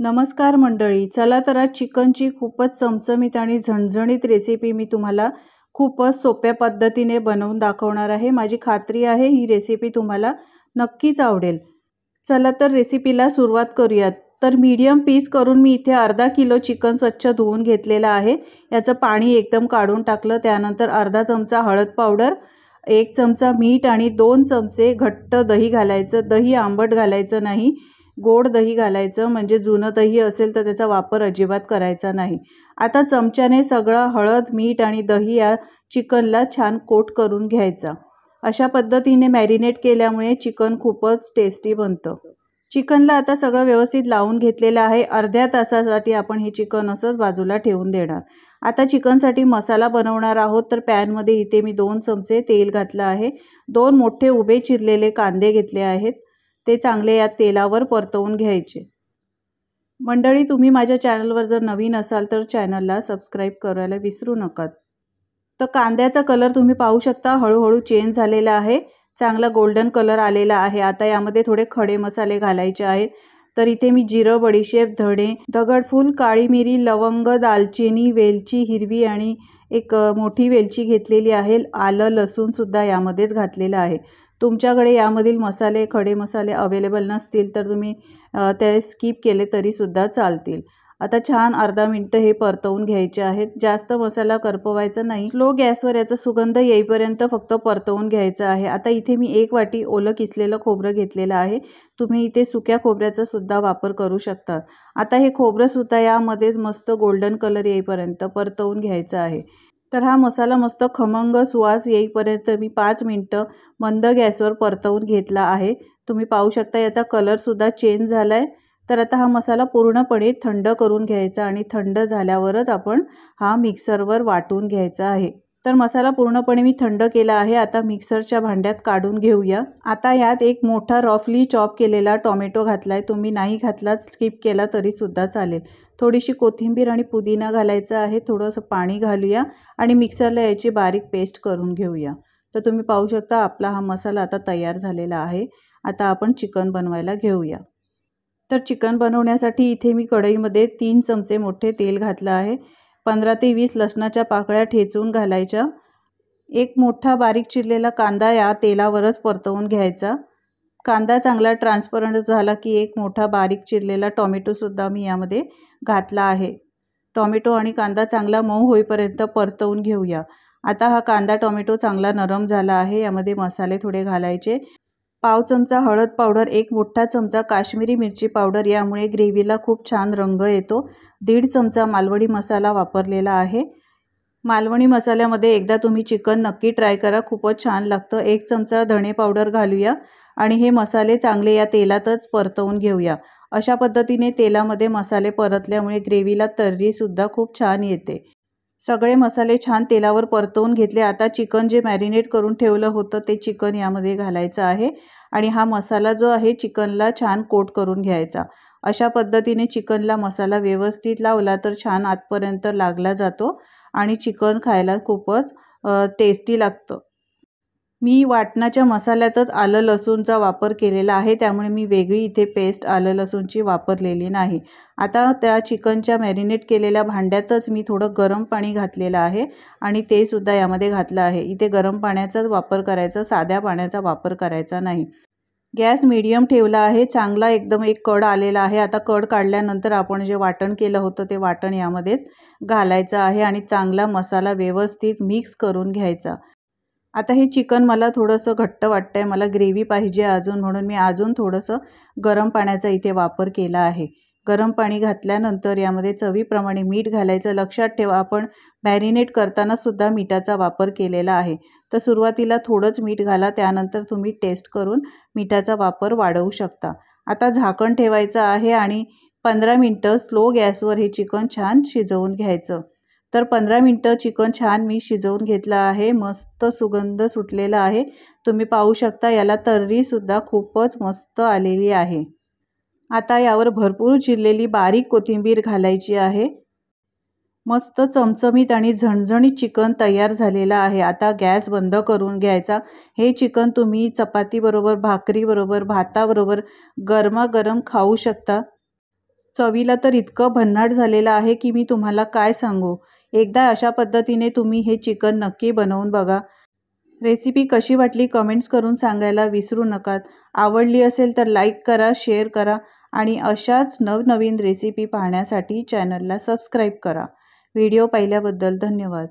नमस्कार मंडळी, चला तर आज चिकनची खूपच चमचमीत आणि झणझणीत रेसिपी मी तुम्हाला खूपच सोप्या पद्धतीने बनवून दाखवणार आहे। माझी खात्री आहे ही रेसिपी तुम्हाला नक्कीच आवडेल। चला तर रेसिपीला सुरुवात करूयात। तर मीडियम पीस करून मी इथे अर्धा किलो चिकन स्वच्छ धुवून घेतलेला आहे। याचं पाणी एकदम काढून टाकलं। त्यानंतर अर्धा चमचा हळद पावडर, 1 चमचा मीठ आणि 2 चमचे घट्ट दही घालायचं। दही आंबट घालायचं नाही, गोड दही घालायचं, म्हणजे जुनं दही असेल तर त्याचा वापर अजिबात करायचा नाही। आता चमच्याने सगळं हळद, मीठ आणि दही या चिकनला छान कोट करून घ्यायचा। अशा पद्धतीने मॅरिनेट केल्यामुळे चिकन खूपच टेस्टी बनतं। चिकनला आता सगळं व्यवस्थित लावून घेतलेलं आहे। अर्ध्या तासासाठी आपण हे चिकन असंच बाजूला ठेवून देणार। आता चिकनसाठी मसाला बनवणार आहोत। तर पॅनमध्ये इथे मी 2 चमचे तेल घातलं आहे। 2 मोठे उभे चिरलेले कांदे घेतले आहेत, ते चांगले या तेलावर परतवून घ्यायचे। मंडळी, तुम्ही माझ्या चॅनलवर जर नवीन असाल तर चॅनलला सबस्क्राईब करायला विसरू नका। तर कांद्याचा कलर तुम्ही पाहू शकता हळूहळू चेंज झालेला आहे, चांगला गोल्डन कलर आलेला आहे। आता यामध्ये थोडे खडे मसाले घालायचे आहेत। तर इथे मी जिरं, बडीशेप, धणे, दगडफूल, काळी मिरी, लवंग, दालचिनी, वेलची हिरवी आणि एक मोठी वेलची घेतलेली आहे। आलं, लसूण सुद्धा यामध्येच घातलेलं आहे। तुमच्याकडे यामधील मसाले, खडे मसाले अवेलेबल नसतील तर तुम्ही ते स्किप केले तरी सुद्धा चालतील। आता छान अर्धा मिनिट हे परतवून घ्यायचे आहेत। जास्त मसाला करपवायचा नाही, स्लो गॅसवर याचा सुगंध येईपर्यंत फक्त परतवून घ्यायचा आहे। आता इथे मी 1 वाटी ओलं किसलेलं खोबरं घेतलेलं आहे। तुम्ही इथे सुक्या खोबऱ्याचा सुद्धा वापर करू शकता। आता हे खोबरं सुद्धा यामध्ये मस्त गोल्डन कलर येईपर्यंत परतवून घ्यायचं आहे। तर हा मसाला मस्त खमंग सुवास येईपर्यंत मी 5 मिनिटं मंद गॅसवर परतवून घेतला आहे। तुम्ही पाहू शकता याचा कलर सुद्धा चेंज झालाय। तर आता हा मसाला पूर्णपणे थंड करून घ्यायचा आणि थंड झाल्यावरच आपण हा मिक्सरवर वाटून घ्यायचा आहे। तर मसाला पूर्णपणे मी थंड केला आहे। आता मिक्सरच्या भांड्यात काढून घेऊया। आता यात एक मोठा रफली चॉप केलेला टोमॅटो घातलाय। तुम्ही नाही घातला, स्किप केला तरी सुद्धा चालेल। थोडीशी कोथिंबीर आणि पुदिना घालायचा आहे। थोडंसं पाणी घालूया आणि मिक्सरला याची बारीक पेस्ट करून घेऊया। तर तुम्ही पाहू शकता आपला हा मसाला आता तयार झालेला आहे। आता आपण चिकन बनवायला घेऊया। तर चिकन बनवण्यासाठी इथे मी कढईमध्ये 3 चमचे मोठे तेल घातलं आहे। 15 ते 20 लसणाच्या पाकळ्या ठेचून घालायच्या। एक मोठा बारीक चिरलेला कांदा या तेलावरच परतवून घ्यायचा। कांदा चांगला ट्रान्सपरंट झाला की एक मोठा बारीक चिरलेला टोमॅटो सुद्धा मी यामध्ये घातला आहे। टोमॅटो आणि कांदा चांगला मऊ होईपर्यंत परतवून घेऊया। आता हा कांदा टोमॅटो चांगला नरम झाला आहे। यामध्ये मसाले थोडे घालायचे। पाव चमचा हळद पावडर, 1 मोठा चमचा काश्मीरी मिरची पावडर, यामुळे ग्रेव्हीला खूप छान रंग येतो। 1.5 चमचा मालवणी मसाला वापरलेला आहे। मालवणी मसाल्यामध्ये एकदा तुम्ही चिकन नक्की ट्राय करा, खूपच छान लागतं। 1 चमचा धणे पावडर घालूया आणि हे मसाले चांगले या तेलातच परतवून घेऊया। अशा पद्धतीने तेलामध्ये मसाले परतल्यामुळे ग्रेव्हीला तर्री सुद्धा खूप छान येते। सगळे मसाले छान तेलावर परतवून घेतले। आता चिकन जे मॅरिनेट करून ठेवलं होतं ते चिकन यामध्ये घालायचं आहे आणि हा मसाला जो आहे चिकनला छान कोट करून घ्यायचा। अशा पद्धतीने चिकनला मसाला व्यवस्थित लावला तर छान आतपर्यंत लागला जातो आणि चिकन खायला खूपच टेस्टी लागतं। मी वाटणाच्या मसाल्यातच आलं लसूणचा वापर केलेला आहे, त्यामुळे मी वेगळी इथे पेस्ट आलं लसूणची वापरलेली नाही। आता त्या चिकनच्या मॅरिनेट केलेल्या भांड्यातच मी थोडं गरम पाणी घातलेलं आहे आणि ते सुद्धा यामध्ये घातलं आहे। इथे गरम पाण्याचाच वापर करायचा, साध्या पाण्याचा वापर करायचा नाही। गॅस मीडियम ठेवला आहे। चांगला एकदम एक कड आलेला आहे। आता कड काढल्यानंतर आपण जे वाटण केलं होतं ते वाटण यामध्येच घालायचं आहे आणि चांगला मसाला व्यवस्थित मिक्स करून घ्यायचा। आता हे चिकन मला थोडंसं घट्ट वाटतंय, मला ग्रेव्ही पाहिजे अजून, म्हणून मी अजून थोडंसं गरम पाण्याचा इथे वापर केला आहे। गरम पाणी घातल्यानंतर यामध्ये चवीप्रमाणे मीठ घालायचं। लक्षात ठेवा आपण मॅरिनेट करताना सुद्धा मिठाचा वापर केलेला आहे। तर सुरुवातीला थोडंच मीठ घाला, त्यानंतर तुम्ही टेस्ट करून मिठाचा वापर वाढवू शकता। आता झाकण ठेवायचं आहे आणि 15 मिनिटं स्लो गॅसवर हे चिकन छान शिजवून घ्यायचं। तर 15 मिनिटं चिकन छान मी शिजवून घेतलं आहे। मस्त सुगंध सुटलेला आहे। तुम्ही पाहू शकता याला तर्री सुद्धा खूपच मस्त आलेली आहे। आता यावर भरपूर चिरलेली बारीक कोथिंबीर घालायची आहे। मस्त चमचमीत आणि झणझणीत चिकन तयार झालेला आहे। आता गॅस बंद करून घ्यायचा। हे चिकन तुम्ही चपाती बरोबर, भाकरी बरोबर, भाताबरोबर गरमागरम खाऊ शकता। चवीला तर इतकं भन्नाट झालेलं आहे की मी तुम्हाला काय सांगू. एकदा अशा पद्धतीने तुम्ही हे चिकन नक्की बनवून बघा. रेसिपी कशी वाटली कमेंट्स करून सांगायला विसरू नका. आवडली असेल तर लाईक करा, शेअर करा आणि अशाच नवनवीन रेसिपी पाहण्यासाठी चॅनलला सबस्क्राईब करा. व्हिडिओ पाहिल्याबद्दल धन्यवाद.